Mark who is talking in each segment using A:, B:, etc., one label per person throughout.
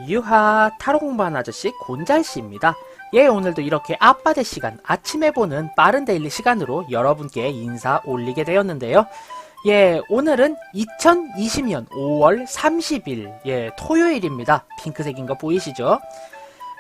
A: 유하 타로 공부하는 아저씨 곤잘씨입니다. 예, 오늘도 이렇게 아빠대 시간 아침에 보는 빠른 데일리 시간으로 여러분께 인사 올리게 되었는데요. 예, 오늘은 2020년 5월 30일 예, 토요일입니다. 핑크색인 거 보이시죠?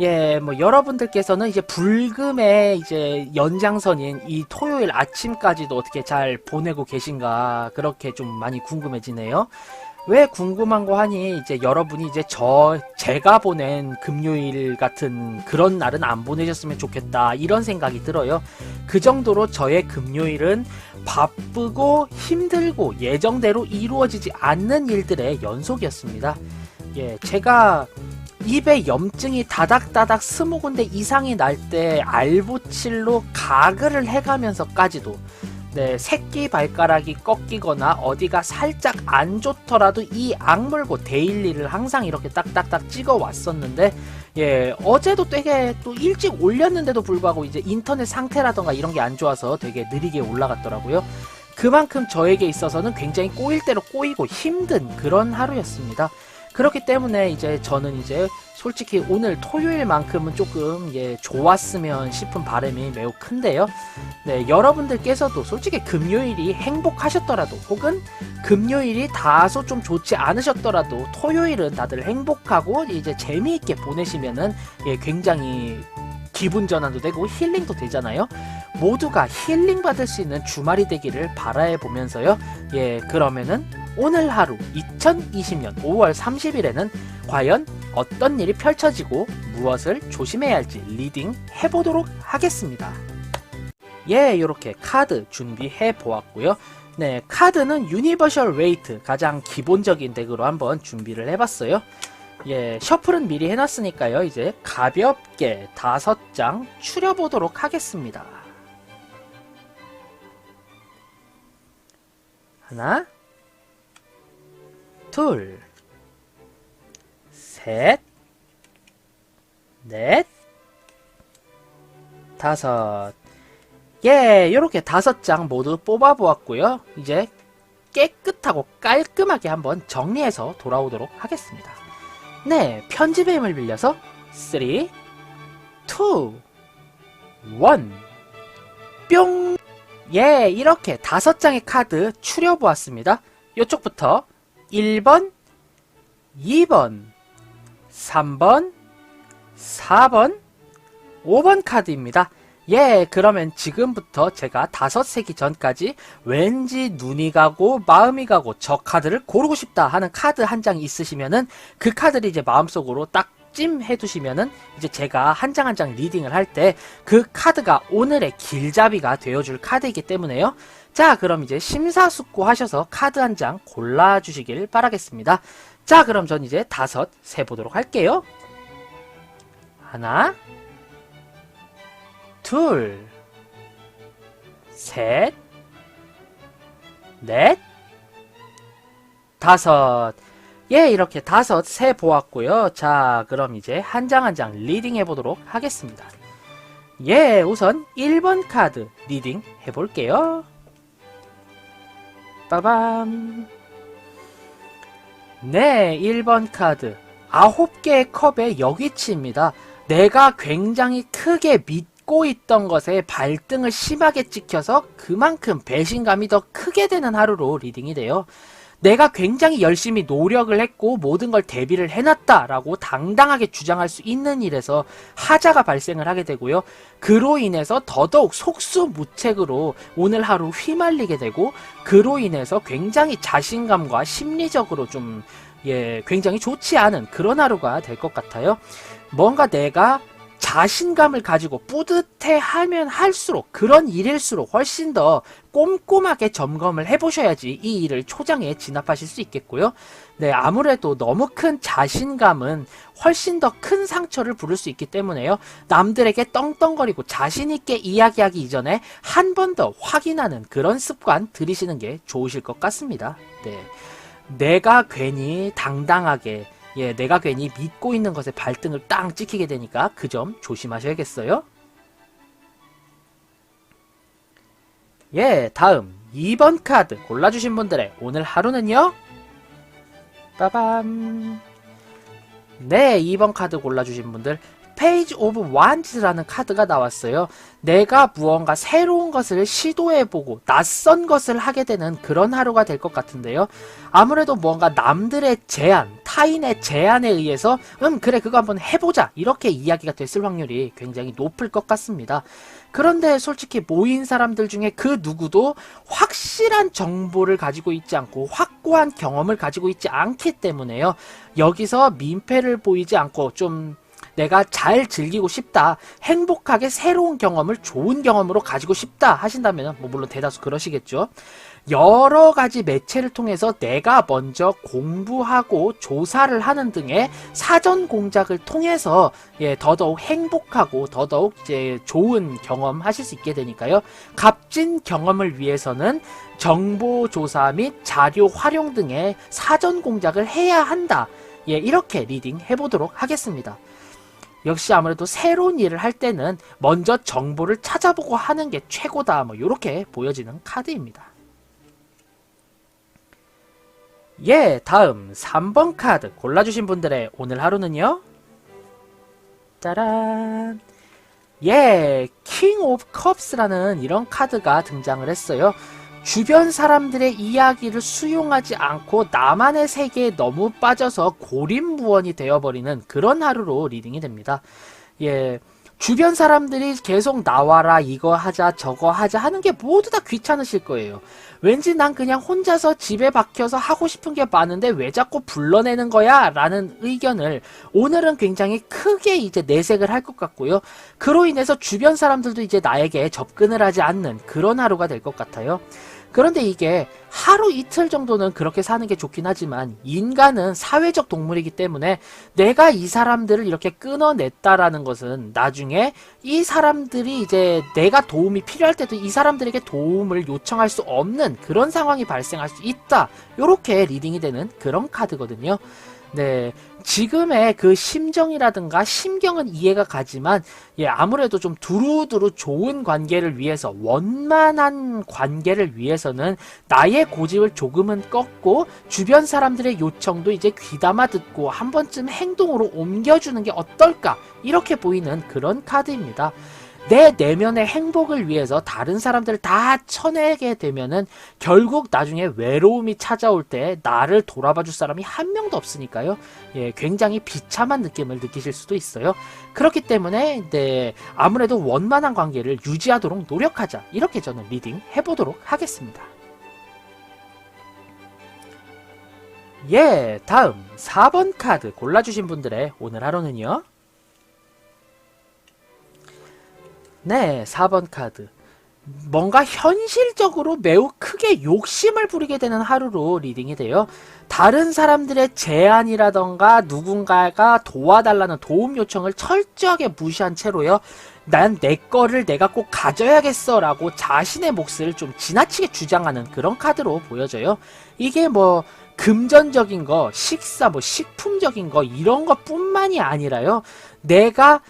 A: 예, 뭐 여러분들께서는 이제 불금의 이제 연장선인 이 토요일 아침까지도 어떻게 잘 보내고 계신가 그렇게 좀 많이 궁금해지네요. 왜 궁금한 거 하니 이제 여러분이 이제 제가 보낸 금요일 같은 그런 날은 안 보내셨으면 좋겠다 이런 생각이 들어요. 그 정도로 저의 금요일은 바쁘고 힘들고 예정대로 이루어지지 않는 일들의 연속이었습니다. 예, 제가 입에 염증이 다닥다닥 20군데 이상이 날 때 알보칠로 가글을 해가면서까지도 네, 새끼 발가락이 꺾이거나 어디가 살짝 안 좋더라도 이 악물고 데일리를 항상 이렇게 딱딱딱 찍어 왔었는데 예, 어제도 되게 또 일찍 올렸는데도 불구하고 이제 인터넷 상태라던가 이런 게 안 좋아서 되게 느리게 올라갔더라고요. 그만큼 저에게 있어서는 굉장히 꼬일 대로 꼬이고 힘든 그런 하루였습니다. 그렇기 때문에 이제 저는 이제 솔직히 오늘 토요일만큼은 조금 예 좋았으면 싶은 바람이 매우 큰데요. 네, 여러분들께서도 솔직히 금요일이 행복하셨더라도 혹은 금요일이 다소 좀 좋지 않으셨더라도 토요일은 다들 행복하고 이제 재미있게 보내시면은 예 굉장히 기분 전환도 되고 힐링도 되잖아요. 모두가 힐링 받을 수 있는 주말이 되기를 바라해 보면서요. 예, 그러면은 오늘 하루 2020년 5월 30일에는 과연 어떤 일이 펼쳐지고 무엇을 조심해야 할지 리딩 해보도록 하겠습니다. 예, 이렇게 카드 준비해 보았고요. 네, 카드는 유니버셜 웨이트 가장 기본적인 덱으로 한번 준비를 해봤어요. 예, 셔플은 미리 해놨으니까요. 이제 가볍게 5장 추려보도록 하겠습니다. 하나, 둘, 셋, 넷, 다섯. 예, 요렇게 5장 모두 뽑아보았고요. 이제 깨끗하고 깔끔하게 한번 정리해서 돌아오도록 하겠습니다. 네, 편집의 힘을 빌려서 3, 2, 1 뿅! 예, 이렇게 5장의 카드 추려보았습니다. 요쪽부터 1번, 2번, 3번, 4번, 5번 카드입니다. 예, 그러면 지금부터 제가 5세기 전까지 왠지 눈이 가고 마음이 가고 저 카드를 고르고 싶다 하는 카드 한 장 있으시면은 그 카드를 이제 마음속으로 딱 찜해 두시면은 이제 제가 한 장 한 장 리딩을 할 때 그 카드가 오늘의 길잡이가 되어줄 카드이기 때문에요. 자, 그럼 이제 심사숙고 하셔서 카드 한 장 골라주시길 바라겠습니다. 자, 그럼 전 이제 5 세보도록 할게요. 하나, 둘, 셋, 넷, 5. 예, 이렇게 5 세 보았고요. 자, 그럼 이제 한 장 한 장 리딩 해보도록 하겠습니다. 예, 우선 1번 카드 리딩 해볼게요. 빠밤. 네, 1번 카드 9개의 컵의 역위치입니다. 내가 굉장히 크게 믿고 있던 것에 발등을 심하게 찍혀서 그만큼 배신감이 더 크게 되는 하루로 리딩이 돼요. 내가 굉장히 열심히 노력을 했고 모든 걸 대비를 해놨다라고 당당하게 주장할 수 있는 일에서 하자가 발생을 하게 되고요. 그로 인해서 더더욱 속수무책으로 오늘 하루 휘말리게 되고 그로 인해서 굉장히 자신감과 심리적으로 좀 굉장히 좋지 않은 그런 하루가 될 것 같아요. 뭔가 내가 자신감을 가지고 뿌듯해하면 할수록 그런 일일수록 훨씬 더 꼼꼼하게 점검을 해보셔야지 이 일을 초장에 진압하실 수 있겠고요. 네, 아무래도 너무 큰 자신감은 훨씬 더 큰 상처를 부를 수 있기 때문에요. 남들에게 떵떵거리고 자신있게 이야기하기 이전에 한 번 더 확인하는 그런 습관 들이시는 게 좋으실 것 같습니다. 네, 내가 괜히 당당하게 내가 괜히 믿고 있는 것에 발등을 땅 찍히게 되니까 그 점 조심하셔야겠어요. 예, 다음 2번 카드 골라주신 분들의 오늘 하루는요. 빠밤. 네, 2번 카드 골라주신 분들 페이지 오브 완즈라는 카드가 나왔어요. 내가 무언가 새로운 것을 시도해보고 낯선 것을 하게 되는 그런 하루가 될 것 같은데요. 아무래도 뭔가 남들의 제안, 타인의 제안에 의해서 그래 그거 한번 해보자 이렇게 이야기가 됐을 확률이 굉장히 높을 것 같습니다. 그런데 솔직히 모인 사람들 중에 그 누구도 확실한 정보를 가지고 있지 않고 확고한 경험을 가지고 있지 않기 때문에요. 여기서 민폐를 보이지 않고 좀 내가 잘 즐기고 싶다, 행복하게 새로운 경험을 좋은 경험으로 가지고 싶다 하신다면 뭐 물론 대다수 그러시겠죠. 여러 가지 매체를 통해서 내가 먼저 공부하고 조사를 하는 등의 사전 공작을 통해서 더더욱 행복하고 더더욱 이제 좋은 경험 하실 수 있게 되니까요. 값진 경험을 위해서는 정보 조사 및 자료 활용 등의 사전 공작을 해야 한다. 이렇게 리딩 해보도록 하겠습니다. 역시 아무래도 새로운 일을 할 때는 먼저 정보를 찾아보고 하는 게 최고다. 뭐 이렇게 보여지는 카드입니다. 다음 3번 카드 골라주신 분들의 오늘 하루는요. 짜란. 킹 오브 컵스라는 이런 카드가 등장을 했어요. 주변 사람들의 이야기를 수용하지 않고 나만의 세계에 너무 빠져서 고립무원이 되어버리는 그런 하루로 리딩이 됩니다. 주변 사람들이 계속 나와라, 이거 하자, 저거 하자 하는 게 모두 다 귀찮으실 거예요. 왠지 난 그냥 혼자서 집에 박혀서 하고 싶은 게 많은데 왜 자꾸 불러내는 거야? 라는 의견을 오늘은 굉장히 크게 이제 내색을 할 것 같고요. 그로 인해서 주변 사람들도 이제 나에게 접근을 하지 않는 그런 하루가 될 것 같아요. 그런데 이게 하루 이틀 정도는 그렇게 사는 게 좋긴 하지만 인간은 사회적 동물이기 때문에 내가 이 사람들을 이렇게 끊어냈다라는 것은 나중에 이 사람들이 이제 내가 도움이 필요할 때도 이 사람들에게 도움을 요청할 수 없는 그런 상황이 발생할 수 있다. 요렇게 리딩이 되는 그런 카드거든요. 지금의 그 심정이라든가 심경은 이해가 가지만 아무래도 좀 두루두루 좋은 관계를 위해서, 원만한 관계를 위해서는 나의 고집을 조금은 꺾고 주변 사람들의 요청도 이제 귀담아 듣고 한 번쯤 행동으로 옮겨주는 게 어떨까, 이렇게 보이는 그런 카드입니다. 내 내면의 행복을 위해서 다른 사람들을 다 쳐내게 되면은 결국 나중에 외로움이 찾아올 때 나를 돌아봐 줄 사람이 한 명도 없으니까요. 굉장히 비참한 느낌을 느끼실 수도 있어요. 그렇기 때문에 아무래도 원만한 관계를 유지하도록 노력하자. 이렇게 저는 리딩 해보도록 하겠습니다. 다음 4번 카드 골라주신 분들의 오늘 하루는요. 4번 카드. 뭔가 현실적으로 매우 크게 욕심을 부리게 되는 하루로 리딩이 돼요. 다른 사람들의 제안이라던가 누군가가 도와달라는 도움 요청을 철저하게 무시한 채로요. 난 내 거를 내가 꼭 가져야겠어 라고 자신의 몫을 좀 지나치게 주장하는 그런 카드로 보여져요. 이게 뭐 금전적인 거, 식사, 식품적인 거 이런 것 뿐만이 아니라요. 내가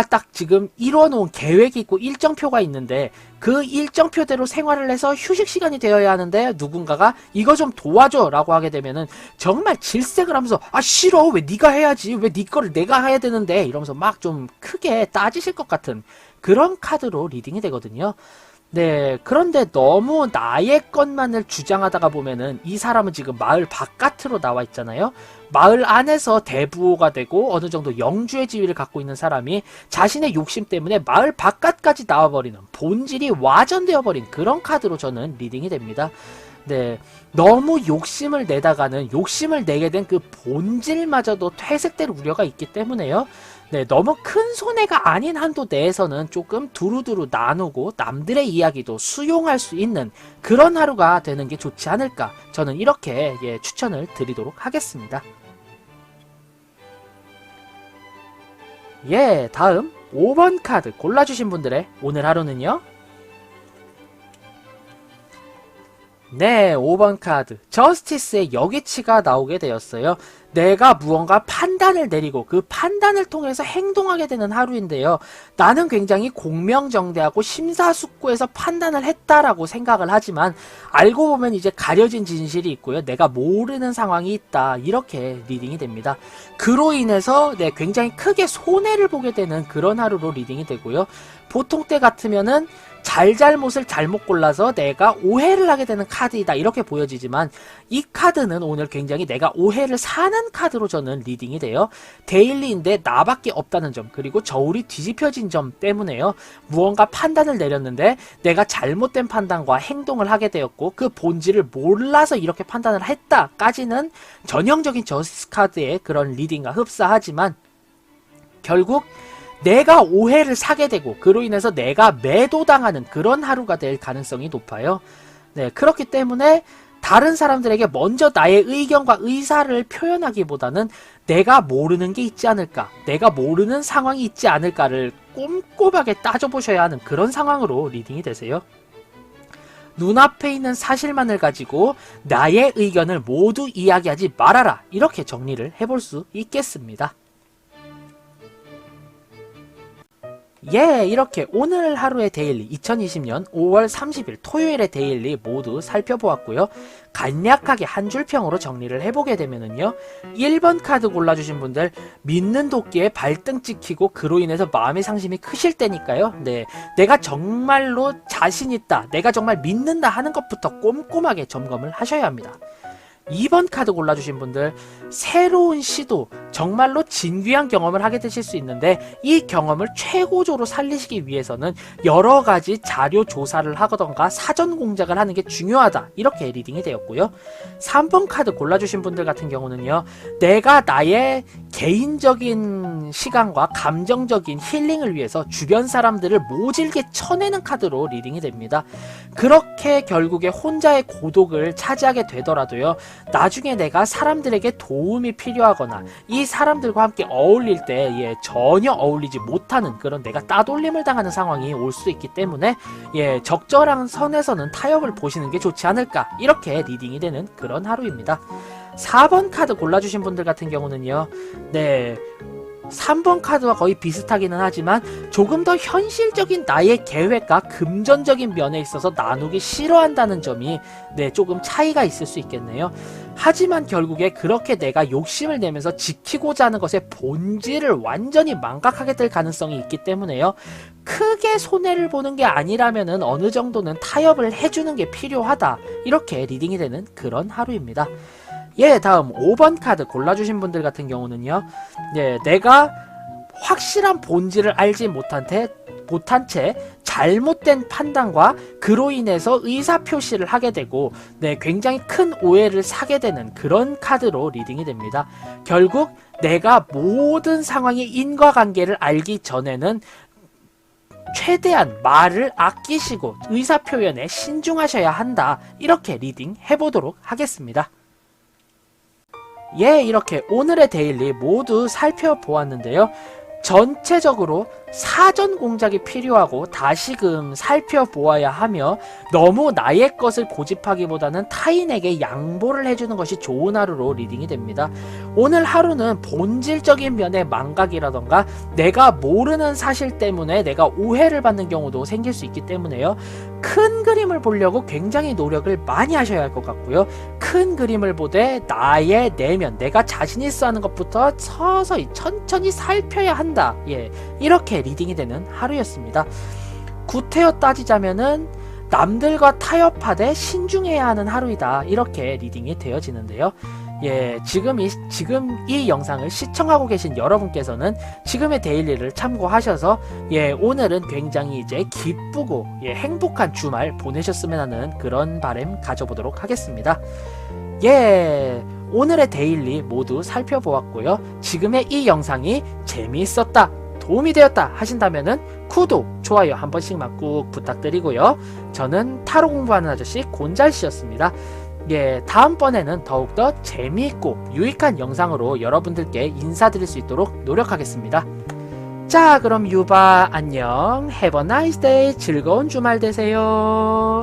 A: 딱 지금 이뤄놓은 계획이 있고 일정표가 있는데 그 일정표대로 생활을 해서 휴식 시간이 되어야 하는데 누군가가 이거 좀 도와줘 라고 하게 되면은 정말 질색을 하면서 싫어, 왜 네가 해야지, 왜 네 거를 내가 해야 되는데 이러면서 막 좀 크게 따지실 것 같은 그런 카드로 리딩이 되거든요. 그런데 너무 나의 것만을 주장하다가 보면은 이 사람은 지금 마을 바깥으로 나와 있잖아요. 마을 안에서 대부호가 되고 어느 정도 영주의 지위를 갖고 있는 사람이 자신의 욕심 때문에 마을 바깥까지 나와버리는, 본질이 와전되어 버린 그런 카드로 저는 리딩이 됩니다. 너무 욕심을 내게 된 그 본질마저도 퇴색될 우려가 있기 때문에요. 너무 큰 손해가 아닌 한도 내에서는 조금 두루두루 나누고 남들의 이야기도 수용할 수 있는 그런 하루가 되는 게 좋지 않을까, 저는 이렇게 추천을 드리도록 하겠습니다. 다음 5번 카드 골라주신 분들의 오늘 하루는요. 5번 카드 저스티스의 여기치가 나오게 되었어요. 내가 무언가 판단을 내리고 그 판단을 통해서 행동하게 되는 하루인데요. 나는 굉장히 공명정대하고 심사숙고해서 판단을 했다라고 생각을 하지만 알고 보면 이제 가려진 진실이 있고요. 내가 모르는 상황이 있다. 이렇게 리딩이 됩니다. 그로 인해서 굉장히 크게 손해를 보게 되는 그런 하루로 리딩이 되고요. 보통 때 같으면은 잘못을 잘못 골라서 내가 오해를 하게 되는 카드이다 이렇게 보여지지만 이 카드는 오늘 굉장히 내가 오해를 사는 카드로 저는 리딩이 돼요. 데일리인데 나밖에 없다는 점 그리고 저울이 뒤집혀진 점 때문에요. 무언가 판단을 내렸는데 내가 잘못된 판단과 행동을 하게 되었고 그 본질을 몰라서 이렇게 판단을 했다까지는 전형적인 저스티스 카드의 그런 리딩과 흡사하지만 결국 내가 오해를 사게 되고 그로 인해서 내가 매도당하는 그런 하루가 될 가능성이 높아요. 그렇기 때문에 다른 사람들에게 먼저 나의 의견과 의사를 표현하기보다는 내가 모르는 게 있지 않을까, 내가 모르는 상황이 있지 않을까를 꼼꼼하게 따져보셔야 하는 그런 상황으로 리딩이 되세요. 눈앞에 있는 사실만을 가지고 나의 의견을 모두 이야기하지 말아라 이렇게 정리를 해볼 수 있겠습니다. 이렇게 오늘 하루의 데일리 2020년 5월 30일 토요일의 데일리 모두 살펴보았고요. 간략하게 한 줄 평으로 정리를 해보게 되면은요. 1번 카드 골라주신 분들 믿는 도끼에 발등 찍히고 그로 인해서 마음의 상심이 크실 때니까요. 내가 정말로 자신 있다, 내가 정말 믿는다 하는 것부터 꼼꼼하게 점검을 하셔야 합니다. 2번 카드 골라주신 분들 새로운 시도 정말로 진귀한 경험을 하게 되실 수 있는데 이 경험을 최고조로 살리시기 위해서는 여러가지 자료 조사를 하거던가 사전 공작을 하는 게 중요하다 이렇게 리딩이 되었고요. 3번 카드 골라주신 분들 같은 경우는요, 내가 나의 개인적인 시간과 감정적인 힐링을 위해서 주변 사람들을 모질게 쳐내는 카드로 리딩이 됩니다. 그렇게 결국에 혼자의 고독을 차지하게 되더라도요, 나중에 내가 사람들에게 도움이 필요하거나 이 사람들과 함께 어울릴 때 전혀 어울리지 못하는 그런 내가 따돌림을 당하는 상황이 올 수 있기 때문에 적절한 선에서는 타협을 보시는 게 좋지 않을까 이렇게 리딩이 되는 그런 하루입니다. 4번 카드 골라주신 분들 같은 경우는요, 3번 카드와 거의 비슷하기는 하지만 조금 더 현실적인 나의 계획과 금전적인 면에 있어서 나누기 싫어한다는 점이 조금 차이가 있을 수 있겠네요. 하지만 결국에 그렇게 내가 욕심을 내면서 지키고자 하는 것의 본질을 완전히 망각하게 될 가능성이 있기 때문에요. 크게 손해를 보는 게 아니라면은 어느 정도는 타협을 해주는 게 필요하다 이렇게 리딩이 되는 그런 하루입니다. 다음 5번 카드 골라주신 분들 같은 경우는요, 내가 확실한 본질을 알지 못한 채 잘못된 판단과 그로 인해서 의사표시를 하게 되고 굉장히 큰 오해를 사게 되는 그런 카드로 리딩이 됩니다. 결국 내가 모든 상황의 인과관계를 알기 전에는 최대한 말을 아끼시고 의사표현에 신중하셔야 한다 이렇게 리딩 해보도록 하겠습니다. 이렇게 오늘의 데일리 모두 살펴보았는데요. 전체적으로 사전 공작이 필요하고 다시금 살펴보아야 하며 너무 나의 것을 고집하기보다는 타인에게 양보를 해주는 것이 좋은 하루로 리딩이 됩니다. 오늘 하루는 본질적인 면의 망각이라던가 내가 모르는 사실 때문에 내가 오해를 받는 경우도 생길 수 있기 때문에요. 큰 그림을 보려고 굉장히 노력을 많이 하셔야 할 것 같고요. 큰 그림을 보되 나의 내면, 내가 자신 있어 하는 것부터 서서히 천천히 살펴야 한다. 이렇게 리딩이 되는 하루였습니다. 구태여 따지자면은 남들과 타협하되 신중해야 하는 하루이다 이렇게 리딩이 되어지는데요. 지금 이 영상을 시청하고 계신 여러분께서는 지금의 데일리를 참고하셔서 오늘은 굉장히 이제 기쁘고 행복한 주말 보내셨으면 하는 그런 바람 가져보도록 하겠습니다. 오늘의 데일리 모두 살펴보았고요. 지금의 이 영상이 재미있었다, 도움이 되었다 하신다면은 구독, 좋아요 한 번씩만 꾹 부탁드리고요. 저는 타로 공부하는 아저씨 곤잘씨였습니다. 다음번에는 더욱더 재미있고 유익한 영상으로 여러분들께 인사드릴 수 있도록 노력하겠습니다. 자, 그럼 유바 안녕. Have a nice day. 즐거운 주말 되세요.